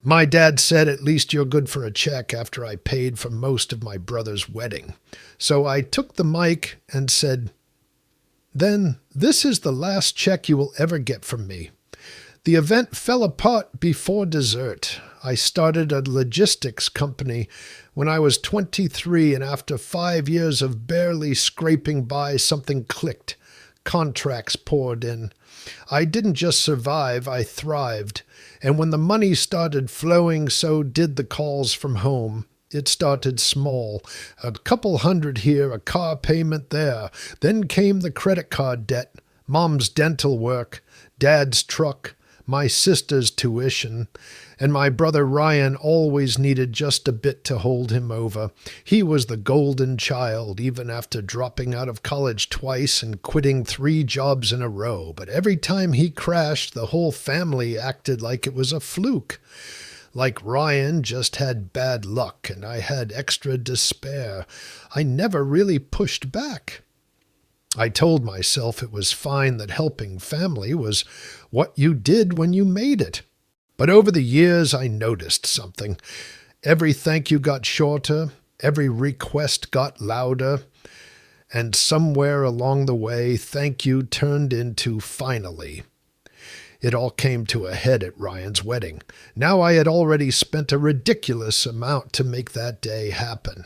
My dad said, "At least you're good for a check," after I paid for most of my brother's wedding. So I took the mic and said, "Then this is the last check you will ever get from me. The event fell apart before dessert. I started a logistics company when I was 23, and after 5 years of barely scraping by, something clicked. Contracts poured in. I didn't just survive, I thrived. And when the money started flowing, so did the calls from home. It started small, a couple hundred here, a car payment there. Then came the credit card debt, Mom's dental work, Dad's truck, my sister's tuition, and my brother Ryan always needed just a bit to hold him over. He was the golden child, even after dropping out of college twice and quitting 3 jobs in a row. But every time he crashed, the whole family acted like it was a fluke. Like Ryan just had bad luck and I had extra despair. I never really pushed back. I told myself it was fine, that helping family was what you did when you made it. But over the years I noticed something. Every thank you got shorter, every request got louder, and somewhere along the way thank you turned into finally. It all came to a head at Ryan's wedding. Now I had already spent a ridiculous amount to make that day happen.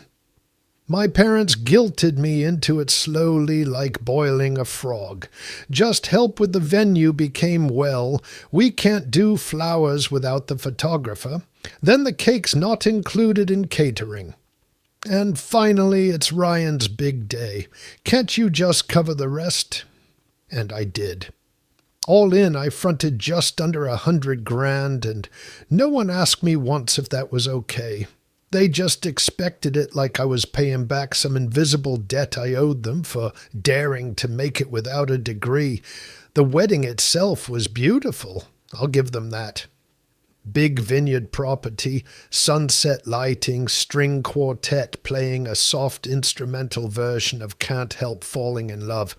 My parents guilted me into it slowly, like boiling a frog. Just help with the venue became, well, we can't do flowers without the photographer. Then the cake's not included in catering. And finally, it's Ryan's big day. Can't you just cover the rest? And I did. All in, I fronted just under $100,000, and no one asked me once if that was okay. They just expected it, like I was paying back some invisible debt I owed them for daring to make it without a degree. The wedding itself was beautiful, I'll give them that. Big vineyard property, sunset lighting, string quartet playing a soft instrumental version of Can't Help Falling in Love.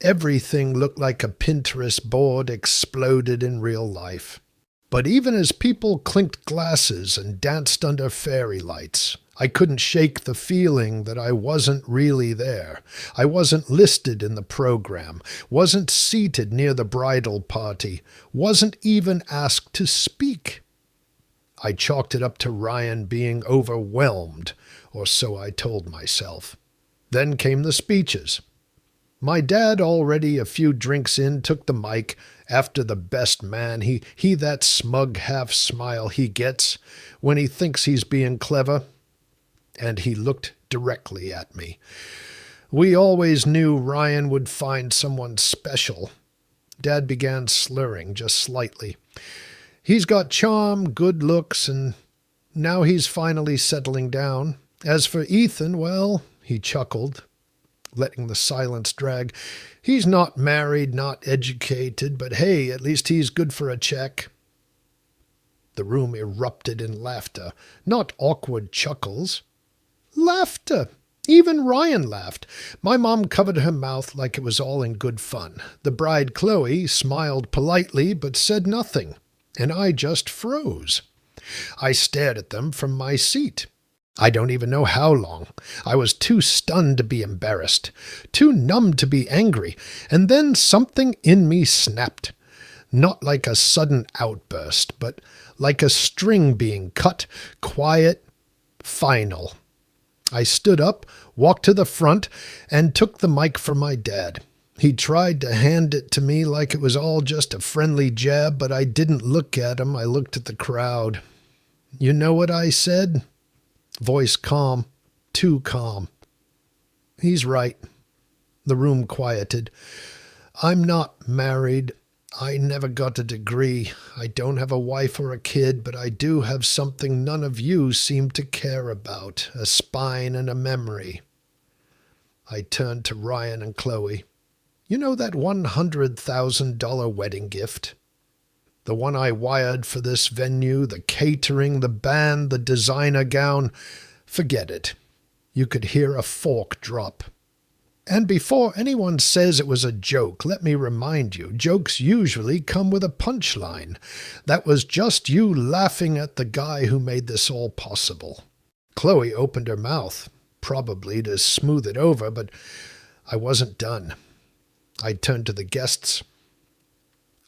Everything looked like a Pinterest board exploded in real life. But even as people clinked glasses and danced under fairy lights, I couldn't shake the feeling that I wasn't really there. I wasn't listed in the program, wasn't seated near the bridal party, wasn't even asked to speak. I chalked it up to Ryan being overwhelmed, or so I told myself. Then came the speeches. My dad, already a few drinks in, took the mic. After the best man, he that smug half-smile he gets when he thinks he's being clever. And he looked directly at me. We always knew Ryan would find someone special. Dad began slurring just slightly. He's got charm, good looks, and now he's finally settling down. As for Ethan, well, he chuckled, letting the silence drag. He's not married, not educated, but hey, at least he's good for a check. The room erupted in laughter, not awkward chuckles. Laughter! Even Ryan laughed. My mom covered her mouth like it was all in good fun. The bride, Chloe, smiled politely but said nothing, and I just froze. I stared at them from my seat. I don't even know how long. I was too stunned to be embarrassed, too numb to be angry, and then something in me snapped. Not like a sudden outburst, but like a string being cut, quiet, final. I stood up, walked to the front, and took the mic from my dad. He tried to hand it to me like it was all just a friendly jab, but I didn't look at him. I looked at the crowd. You know what I said? Voice calm, too calm. He's right. The room quieted. I'm not married. I never got a degree. I don't have a wife or a kid, but I do have something none of you seem to care about, a spine and a memory. I turned to Ryan and Chloe. You know that $100,000 wedding gift? The one I wired for this venue, the catering, the band, the designer gown. Forget it. You could hear a fork drop. And before anyone says it was a joke, let me remind you, jokes usually come with a punchline. That was just you laughing at the guy who made this all possible. Chloe opened her mouth, probably to smooth it over, but I wasn't done. I turned to the guests.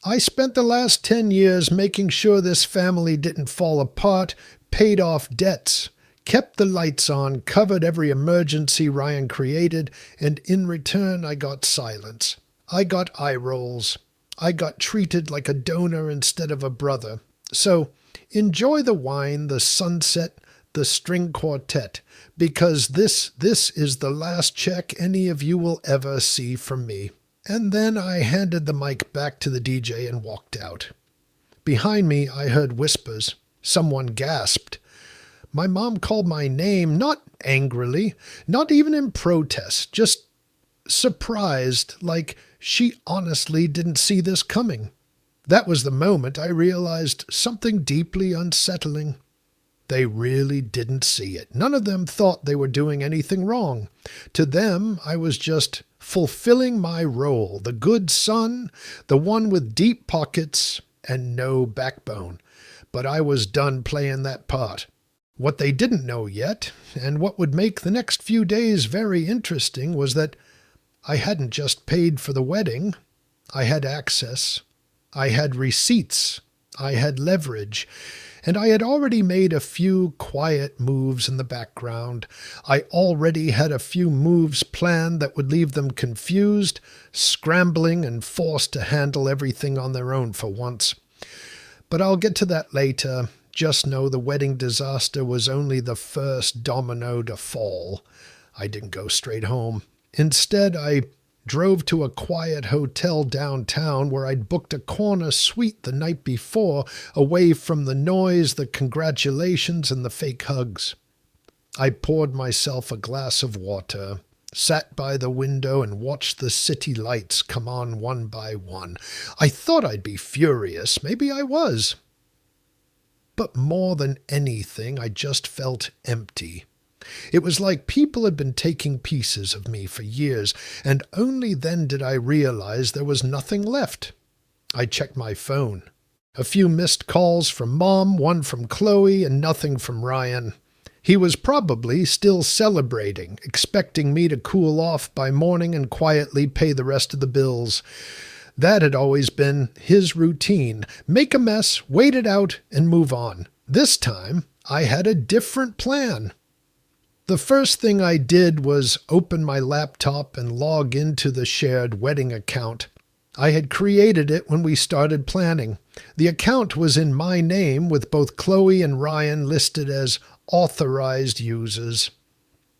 I spent the last 10 years making sure this family didn't fall apart, paid off debts, kept the lights on, covered every emergency Ryan created, and in return I got silence. I got eye rolls. I got treated like a donor instead of a brother. So enjoy the wine, the sunset, the string quartet, because this is the last check any of you will ever see from me. And then I handed the mic back to the DJ and walked out. Behind me I heard whispers. Someone gasped. My mom called my name, not angrily, not even in protest, just surprised, like she honestly didn't see this coming. That was the moment I realized something deeply unsettling. They really didn't see it. None of them thought they were doing anything wrong. To them, I was just fulfilling my role, the good son, the one with deep pockets and no backbone. But I was done playing that part. What they didn't know yet, and what would make the next few days very interesting, was that I hadn't just paid for the wedding. I had access. I had receipts. I had leverage. And I had already made a few quiet moves in the background. I already had a few moves planned that would leave them confused, scrambling, and forced to handle everything on their own for once. But I'll get to that later. Just know the wedding disaster was only the first domino to fall. I didn't go straight home. Instead, I drove to a quiet hotel downtown where I'd booked a corner suite the night before, away from the noise, the congratulations, and the fake hugs. I poured myself a glass of water, sat by the window, and watched the city lights come on one by one. I thought I'd be furious. Maybe I was. But more than anything, I just felt empty. It was like people had been taking pieces of me for years, and only then did I realize there was nothing left. I checked my phone. A few missed calls from Mom, one from Chloe, and nothing from Ryan. He was probably still celebrating, expecting me to cool off by morning and quietly pay the rest of the bills. That had always been his routine. Make a mess, wait it out, and move on. This time, I had a different plan. The first thing I did was open my laptop and log into the shared wedding account. I had created it when we started planning. The account was in my name, with both Chloe and Ryan listed as authorized users.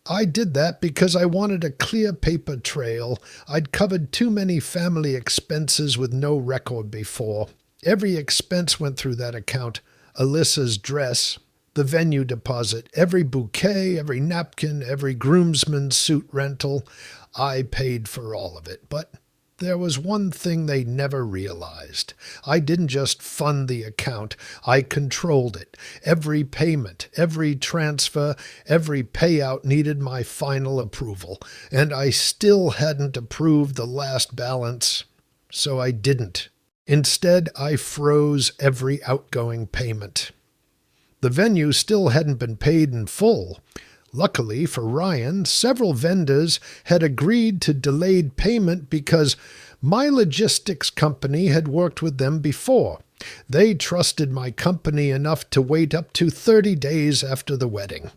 I did that because I wanted a clear paper trail. I'd covered too many family expenses with no record before. Every expense went through that account. Alyssa's dress, the venue deposit, every bouquet, every napkin, every groomsman's suit rental. I paid for all of it. But there was one thing they never realized. I didn't just fund the account. I controlled it. Every payment, every transfer, every payout needed my final approval. And I still hadn't approved the last balance, so I didn't. Instead, I froze every outgoing payment. The venue still hadn't been paid in full. Luckily for Ryan, several vendors had agreed to delayed payment because my logistics company had worked with them before. They trusted my company enough to wait up to 30 days after the wedding.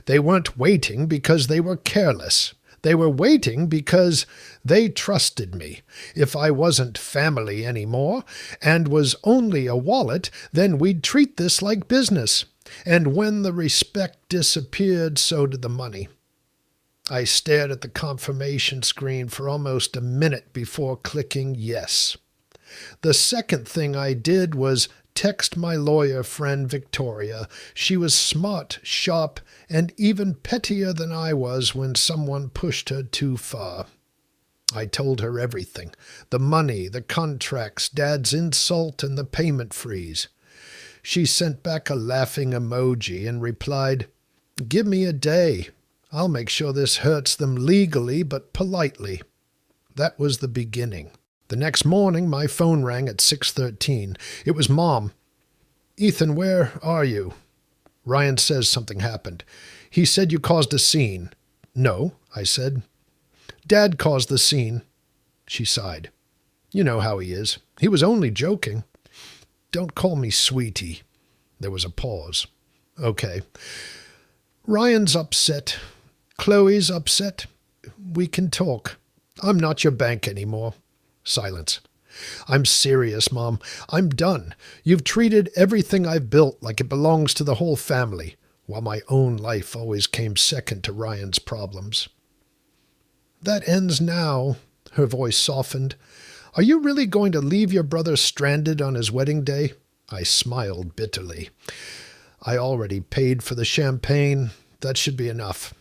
They weren't waiting because they were careless. They were waiting because they trusted me. If I wasn't family anymore and was only a wallet, then we'd treat this like business. And when the respect disappeared, so did the money. I stared at the confirmation screen for almost a minute before clicking yes. The second thing I did was text my lawyer friend Victoria. She was smart, sharp, and even pettier than I was when someone pushed her too far. I told her everything. The money, the contracts, Dad's insult, and the payment freeze. She sent back a laughing emoji and replied, "Give me a day. I'll make sure this hurts them legally but politely. That was the beginning. The next morning my phone rang at 6:13. It was Mom. "Ethan, where are you?" "Ryan says something happened. He said you caused a scene." "No," I said. "Dad caused the scene." She sighed. "You know how he is. He was only joking." "Don't call me sweetie." There was a pause. "Okay. Ryan's upset. Chloe's upset. We can talk. I'm not your bank anymore." Silence. "I'm serious, Mom. I'm done. You've treated everything I've built like it belongs to the whole family, while my own life always came second to Ryan's problems." "That ends now." Her voice softened. "Are you really going to leave your brother stranded on his wedding day?" I smiled bitterly. "I already paid for the champagne. That should be enough."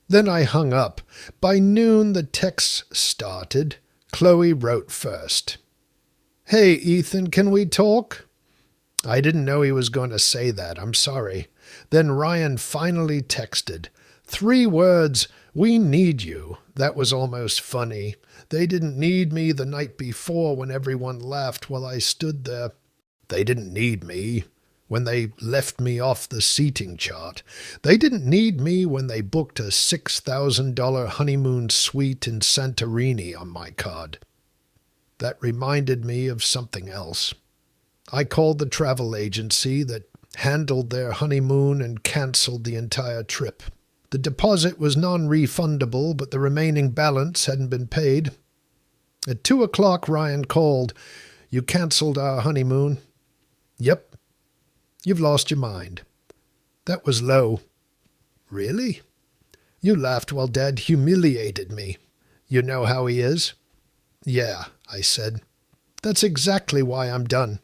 Then I hung up. By noon the texts started. Chloe wrote first. "Hey, Ethan, can we talk?" I didn't know he was going to say that. I'm sorry. Then Ryan finally texted. 3 words, "We need you." That was almost funny. They didn't need me the night before when everyone laughed while I stood there. They didn't need me when they left me off the seating chart. They didn't need me when they booked a $6,000 honeymoon suite in Santorini on my card. That reminded me of something else. I called the travel agency that handled their honeymoon and canceled the entire trip. The deposit was non-refundable, but the remaining balance hadn't been paid. At 2:00, Ryan called. "You canceled our honeymoon?" "Yep." "You've lost your mind." That was low. "Really?" "You laughed while Dad humiliated me. You know how he is?" "Yeah," I said. "That's exactly why I'm done."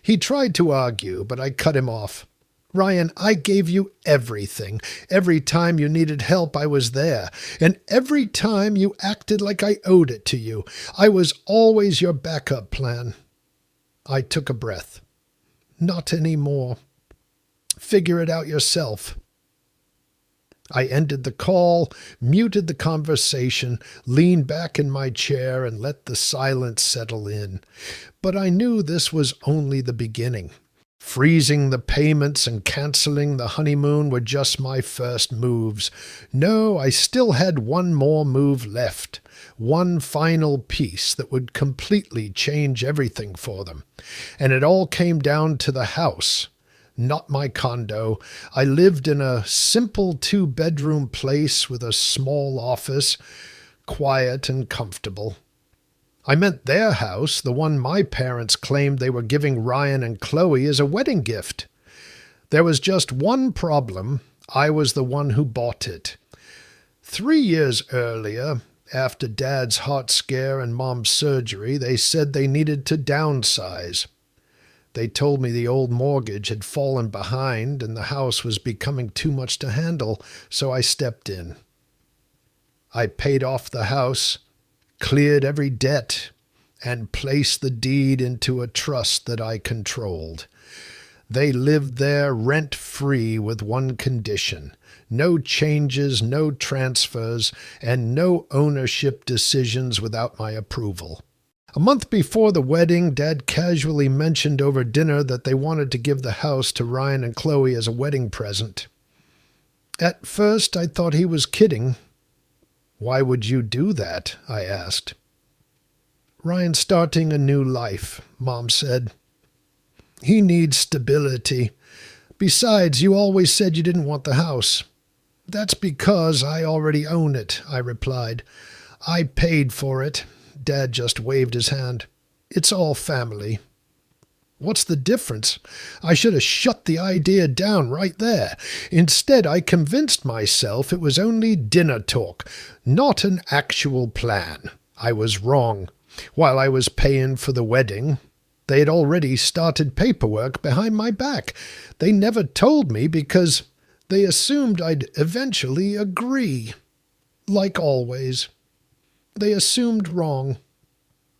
He tried to argue, but I cut him off. "Ryan, I gave you everything. Every time you needed help, I was there. And every time you acted like I owed it to you. I was always your backup plan." I took a breath. "Not anymore. Figure it out yourself." I ended the call, muted the conversation, leaned back in my chair, and let the silence settle in. But I knew this was only the beginning. Freezing the payments and canceling the honeymoon were just my first moves. No, I still had one more move left. One final piece that would completely change everything for them. And it all came down to the house. Not my condo. I lived in a simple 2-bedroom place with a small office, quiet and comfortable. I meant their house, the one my parents claimed they were giving Ryan and Chloe as a wedding gift. There was just one problem. I was the one who bought it. 3 years earlier, after Dad's heart scare and Mom's surgery, they said they needed to downsize. They told me the old mortgage had fallen behind and the house was becoming too much to handle, so I stepped in. I paid off the house, cleared every debt, and placed the deed into a trust that I controlled. They lived there rent-free with one condition: no changes, no transfers, and no ownership decisions without my approval. A month before the wedding, Dad casually mentioned over dinner that they wanted to give the house to Ryan and Chloe as a wedding present. At first, I thought he was kidding. "Why would you do that?" I asked. "Ryan's starting a new life," Mom said. "He needs stability. Besides, you always said you didn't want the house." "That's because I already own it," I replied. "I paid for it." Dad just waved his hand. "It's all family." "What's the difference?" I should have shut the idea down right there. Instead, I convinced myself it was only dinner talk, not an actual plan. I was wrong. While I was paying for the wedding, they had already started paperwork behind my back. They never told me because they assumed I'd eventually agree. Like always. They assumed wrong.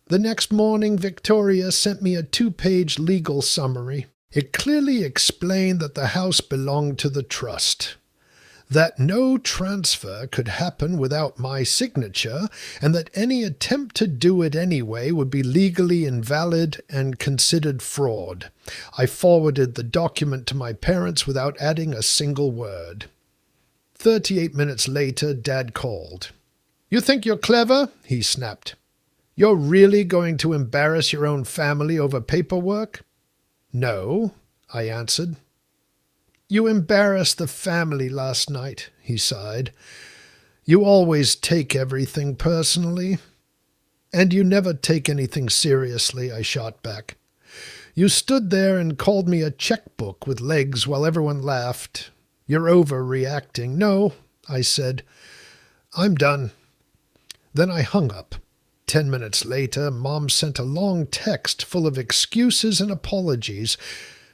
The next morning, Victoria sent me a 2-page legal summary. It clearly explained that the house belonged to the trust. that no transfer could happen without my signature, and that any attempt to do it anyway would be legally invalid and considered fraud. I forwarded the document to my parents without adding a single word. 38 minutes later, Dad called. "You think you're clever?" he snapped. "You're really going to embarrass your own family over paperwork?" "No," I answered. "You embarrassed the family last night," he sighed. "You always take everything personally." "And you never take anything seriously," I shot back. "You stood there and called me a checkbook with legs while everyone laughed. You're overreacting." "No," I said. "I'm done." Then I hung up. 10 minutes later, Mom sent a long text full of excuses and apologies.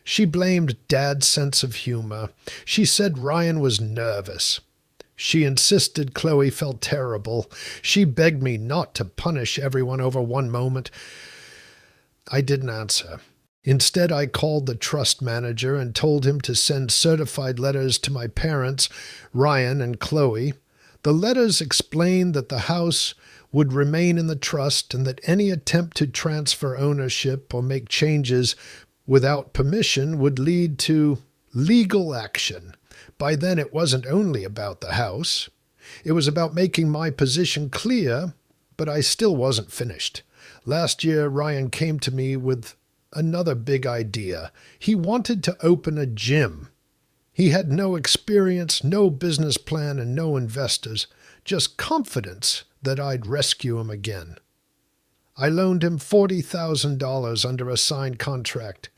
She blamed Dad's sense of humor. She said Ryan was nervous. She insisted Chloe felt terrible. She begged me not to punish everyone over one moment. I didn't answer. Instead, I called the trust manager and told him to send certified letters to my parents, Ryan and Chloe. The letters explained that the house would remain in the trust and that any attempt to transfer ownership or make changes without permission would lead to legal action. By then it wasn't only about the house. It was about making my position clear, but I still wasn't finished. Last year, Ryan came to me with another big idea. He wanted to open a gym. He had no experience, no business plan, and no investors, just confidence that I'd rescue him again. I loaned him $40,000 under a signed contract,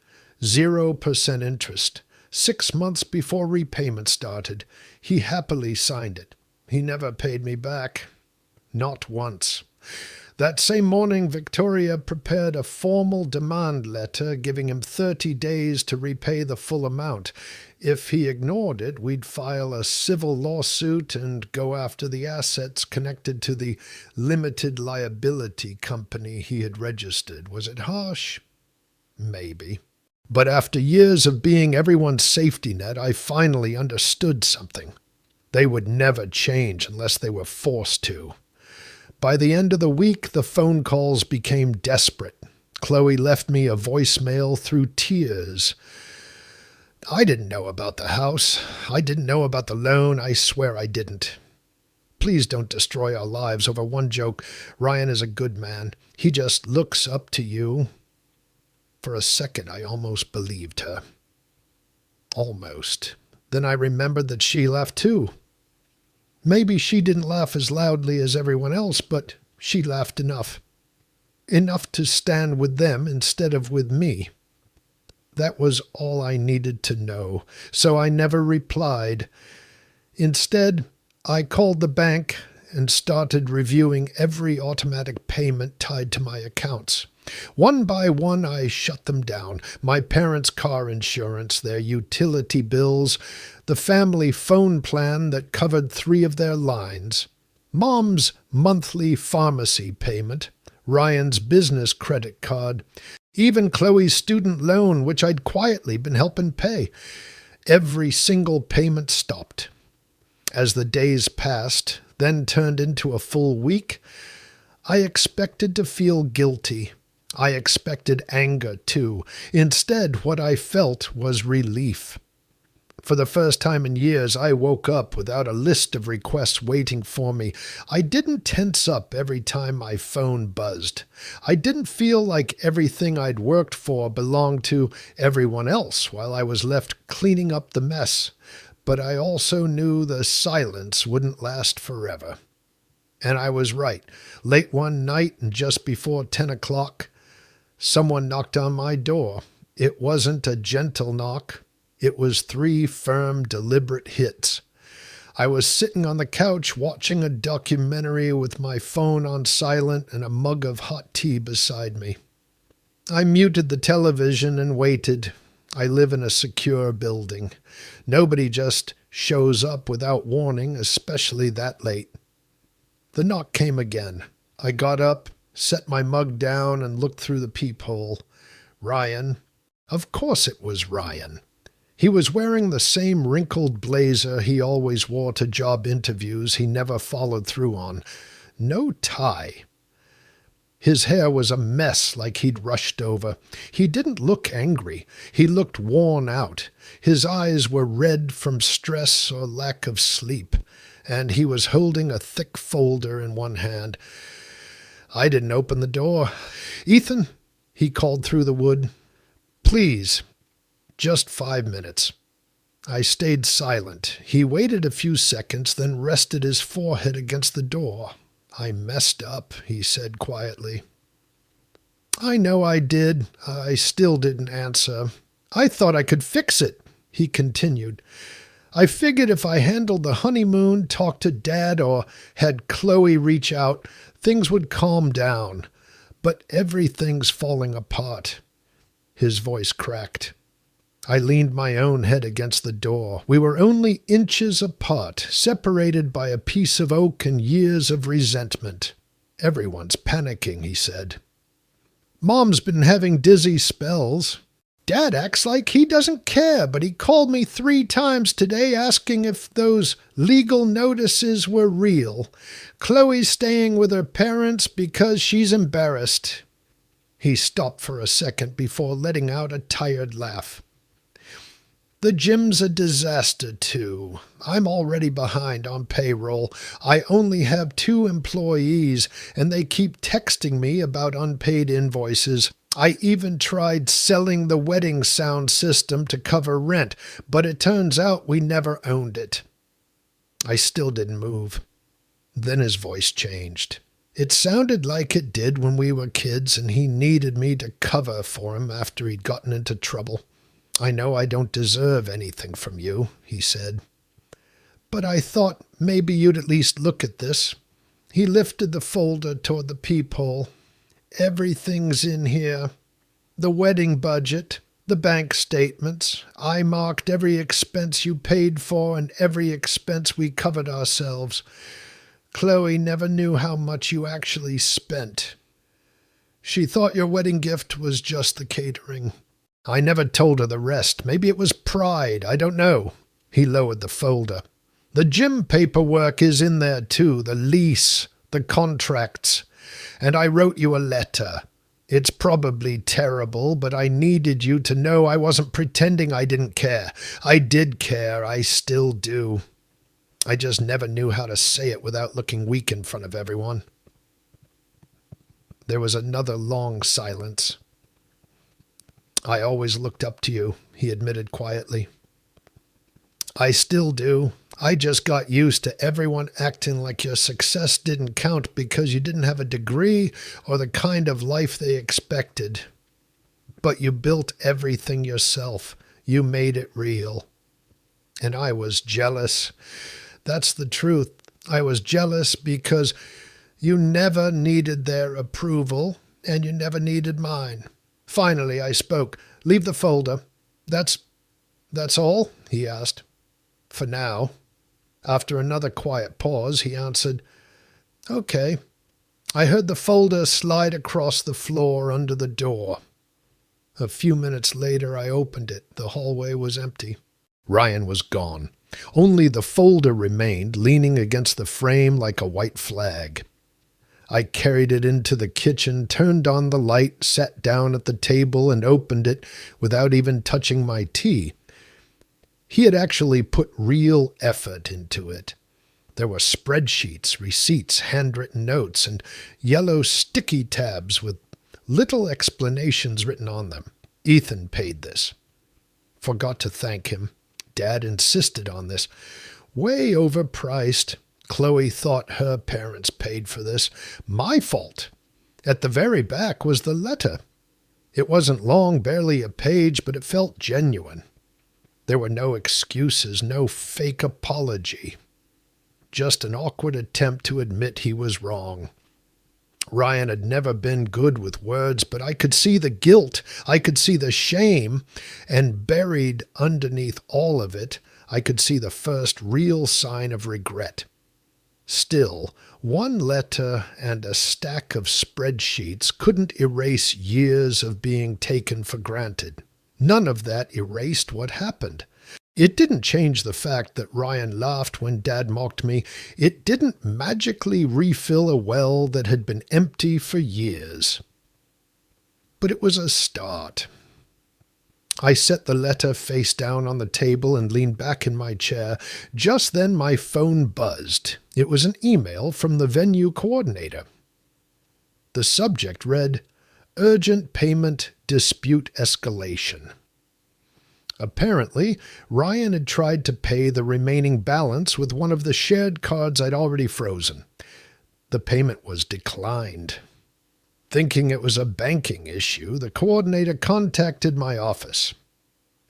0% interest. 6 months before repayment started, he happily signed it. He never paid me back. Not once. That same morning, Victoria prepared a formal demand letter giving him 30 days to repay the full amount. If he ignored it, we'd file a civil lawsuit and go after the assets connected to the limited liability company he had registered. Was it harsh? Maybe. But after years of being everyone's safety net, I finally understood something. They would never change unless they were forced to. By the end of the week, the phone calls became desperate. Chloe left me a voicemail through tears. I didn't know about the house. I didn't know about the loan. I swear I didn't. Please don't destroy our lives over one joke. Ryan is a good man. He just looks up to you. For a second, I almost believed her. Almost. Then I remembered that she laughed too. Maybe she didn't laugh as loudly as everyone else, but she laughed enough. Enough to stand with them instead of with me. That was all I needed to know, so I never replied. Instead, I called the bank and started reviewing every automatic payment tied to my accounts. One by one, I shut them down. My parents' car insurance, their utility bills, the family phone plan that covered 3 of their lines, Mom's monthly pharmacy payment, Ryan's business credit card, even Chloe's student loan, which I'd quietly been helping pay. Every single payment stopped. As the days passed, then turned into a full week, I expected to feel guilty. I expected anger, too. Instead, what I felt was relief. For the first time in years, I woke up without a list of requests waiting for me. I didn't tense up every time my phone buzzed. I didn't feel like everything I'd worked for belonged to everyone else while I was left cleaning up the mess. But I also knew the silence wouldn't last forever. And I was right. Late one night and just before 10 o'clock, someone knocked on my door. It wasn't a gentle knock. It was 3 firm, deliberate hits. I was sitting on the couch watching a documentary with my phone on silent and a mug of hot tea beside me. I muted the television and waited. I live in a secure building. Nobody just shows up without warning, especially that late. The knock came again. I got up, set my mug down, and looked through the peephole. Ryan. Of course it was Ryan. He was wearing the same wrinkled blazer he always wore to job interviews he never followed through on. No tie. His hair was a mess like he'd rushed over. He didn't look angry. He looked worn out. His eyes were red from stress or lack of sleep, and he was holding a thick folder in one hand. I didn't open the door. "Ethan," he called through the wood. "Please, just 5 minutes." I stayed silent. He waited a few seconds, then rested his forehead against the door. "I messed up," he said quietly. "I know I did." I still didn't answer. "I thought I could fix it," he continued. "I figured if I handled the honeymoon, talked to Dad, or had Chloe reach out, things would calm down. But everything's falling apart." His voice cracked. I leaned my own head against the door. We were only inches apart, separated by a piece of oak and years of resentment. "Everyone's panicking," he said. "Mom's been having dizzy spells. Dad acts like he doesn't care, but he called me 3 times today asking if those legal notices were real. Chloe's staying with her parents because she's embarrassed." He stopped for a second before letting out a tired laugh. "The gym's a disaster, too. I'm already behind on payroll. I only have 2 employees, and they keep texting me about unpaid invoices. I even tried selling the wedding sound system to cover rent, but it turns out we never owned it." I still didn't move. Then his voice changed. It sounded like it did when we were kids and he needed me to cover for him after he'd gotten into trouble. "I know I don't deserve anything from you," he said. "But I thought maybe you'd at least look at this." He lifted the folder toward the peephole. "Everything's in here. The wedding budget, the bank statements. I marked every expense you paid for and every expense we covered ourselves. Chloe never knew how much you actually spent. She thought your wedding gift was just the catering. I never told her the rest. Maybe it was pride. I don't know." He lowered the folder. "The gym paperwork is in there too, the lease, the contracts. And I wrote you a letter. It's probably terrible, but I needed you to know I wasn't pretending I didn't care. I did care. I still do. I just never knew how to say it without looking weak in front of everyone." There was another long silence. "I always looked up to you," he admitted quietly. "I still do. I just got used to everyone acting like your success didn't count because you didn't have a degree or the kind of life they expected. But you built everything yourself. You made it real. And I was jealous. That's the truth. I was jealous because you never needed their approval and you never needed mine." Finally, I spoke. "Leave the folder." That's all?" he asked. "For now." After another quiet pause, he answered, "Okay." I heard the folder slide across the floor under the door. A few minutes later, I opened it. The hallway was empty. Ryan was gone. Only the folder remained, leaning against the frame like a white flag. I carried it into the kitchen, turned on the light, sat down at the table, and opened it without even touching my tea. He had actually put real effort into it. There were spreadsheets, receipts, handwritten notes, and yellow sticky tabs with little explanations written on them. Ethan paid this. Forgot to thank him. Dad insisted on this. Way overpriced. Chloe thought her parents paid for this. My fault. At the very back was the letter. It wasn't long, barely a page, but it felt genuine. There were no excuses, no fake apology. Just an awkward attempt to admit he was wrong. Ryan had never been good with words, but I could see the guilt, I could see the shame, and buried underneath all of it, I could see the first real sign of regret. Still, one letter and a stack of spreadsheets couldn't erase years of being taken for granted. None of that erased what happened. It didn't change the fact that Ryan laughed when Dad mocked me. It didn't magically refill a well that had been empty for years. But it was a start. I set the letter face down on the table and leaned back in my chair. Just then my phone buzzed. It was an email from the venue coordinator. The subject read, "Urgent Payment Dispute Escalation." Apparently, Ryan had tried to pay the remaining balance with one of the shared cards I'd already frozen. The payment was declined. Thinking it was a banking issue, the coordinator contacted my office.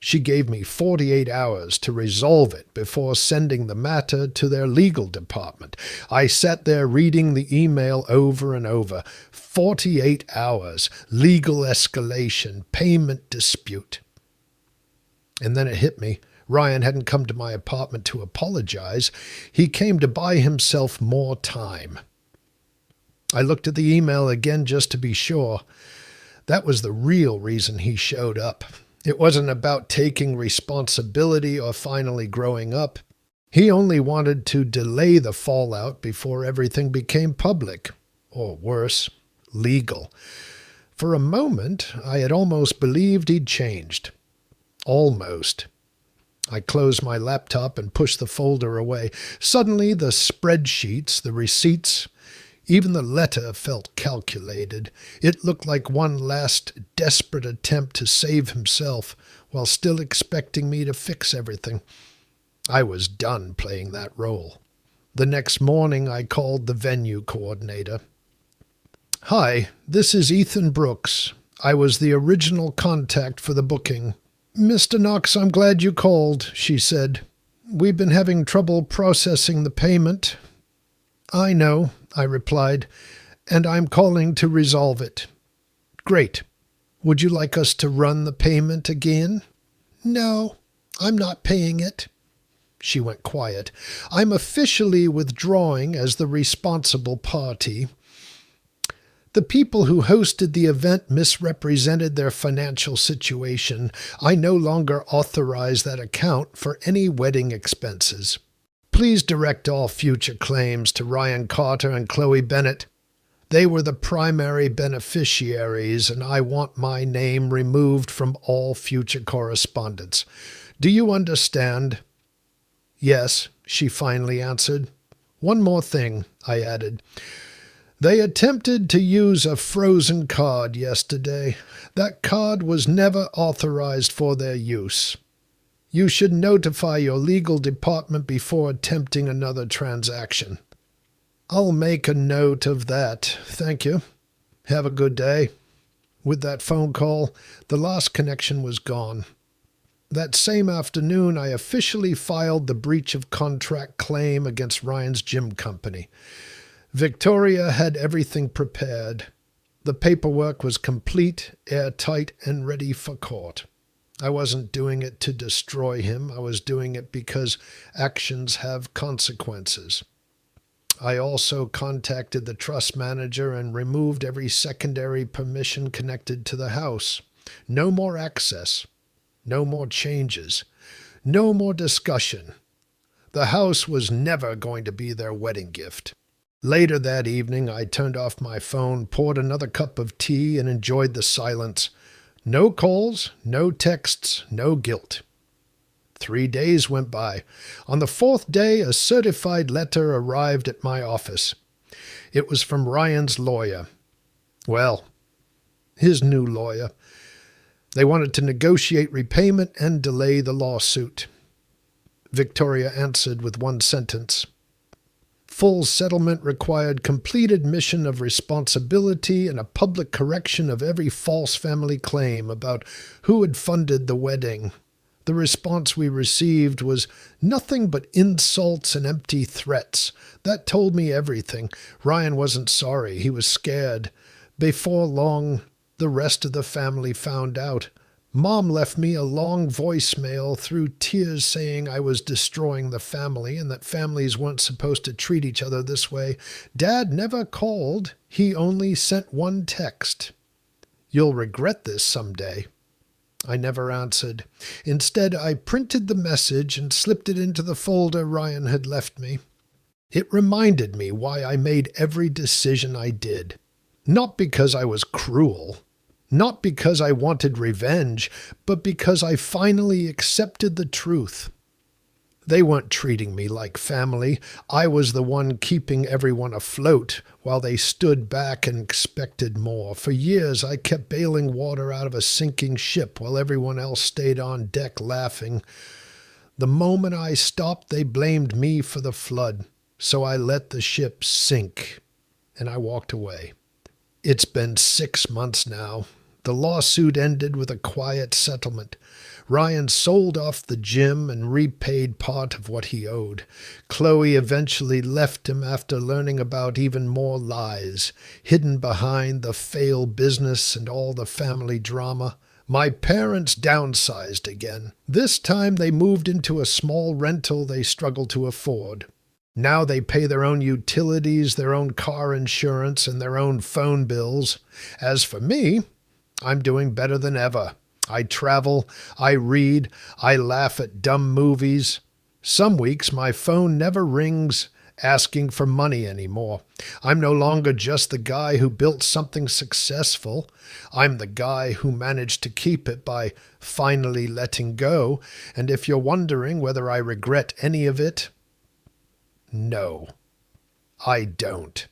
She gave me 48 hours to resolve it before sending the matter to their legal department. I sat there reading the email over and over. 48 hours, legal escalation, payment dispute. And then it hit me. Ryan hadn't come to my apartment to apologize. He came to buy himself more time. I looked at the email again just to be sure. That was the real reason he showed up. It wasn't about taking responsibility or finally growing up. He only wanted to delay the fallout before everything became public, or worse, legal. For a moment, I had almost believed he'd changed. Almost. I closed my laptop and pushed the folder away. Suddenly, the spreadsheets, the receipts, even the letter felt calculated. It looked like one last desperate attempt to save himself while still expecting me to fix everything. I was done playing that role. The next morning, I called the venue coordinator. "Hi, this is Ethan Brooks. I was the original contact for the booking." "Mr. Knox, I'm glad you called," she said. "We've been having trouble processing the payment." "I know," I replied, "and I'm calling to resolve it." "Great. Would you like us to run the payment again?" "No, I'm not paying it." She went quiet. "I'm officially withdrawing as the responsible party. The people who hosted the event misrepresented their financial situation. I no longer authorize that account for any wedding expenses. Please direct all future claims to Ryan Carter and Chloe Bennett. They were the primary beneficiaries, and I want my name removed from all future correspondence. Do you understand?" "Yes," she finally answered. "One more thing," I added. "They attempted to use a frozen card yesterday. That card was never authorized for their use. You should notify your legal department before attempting another transaction." "I'll make a note of that. Thank you. Have a good day." With that phone call, the last connection was gone. That same afternoon, I officially filed the breach of contract claim against Ryan's gym company. Victoria had everything prepared. The paperwork was complete, airtight, and ready for court. I wasn't doing it to destroy him. I was doing it because actions have consequences. I also contacted the trust manager and removed every secondary permission connected to the house. No more access. No more changes. No more discussion. The house was never going to be their wedding gift. Later that evening, I turned off my phone, poured another cup of tea, and enjoyed the silence. No calls, no texts, no guilt. 3 days went by. On the 4th day, a certified letter arrived at my office. It was from Ryan's lawyer. Well, his new lawyer. They wanted to negotiate repayment and delay the lawsuit. Victoria answered with one sentence. Full settlement required complete admission of responsibility and a public correction of every false family claim about who had funded the wedding. The response we received was nothing but insults and empty threats. That told me everything. Ryan wasn't sorry. He was scared. Before long, the rest of the family found out. Mom left me a long voicemail through tears saying I was destroying the family and that families weren't supposed to treat each other this way. Dad never called. He only sent one text. "You'll regret this someday." I never answered. Instead, I printed the message and slipped it into the folder Ryan had left me. It reminded me why I made every decision I did. Not because I was cruel, not because I wanted revenge, but because I finally accepted the truth. They weren't treating me like family. I was the one keeping everyone afloat while they stood back and expected more. For years, I kept bailing water out of a sinking ship while everyone else stayed on deck laughing. The moment I stopped, they blamed me for the flood. So I let the ship sink, and I walked away. It's been 6 months now. The lawsuit ended with a quiet settlement. Ryan sold off the gym and repaid part of what he owed. Chloe eventually left him after learning about even more lies, hidden behind the failed business and all the family drama. My parents downsized again. This time they moved into a small rental they struggled to afford. Now they pay their own utilities, their own car insurance, and their own phone bills. As for me, I'm doing better than ever. I travel, I read, I laugh at dumb movies. Some weeks my phone never rings asking for money anymore. I'm no longer just the guy who built something successful. I'm the guy who managed to keep it by finally letting go. And if you're wondering whether I regret any of it, no, I don't.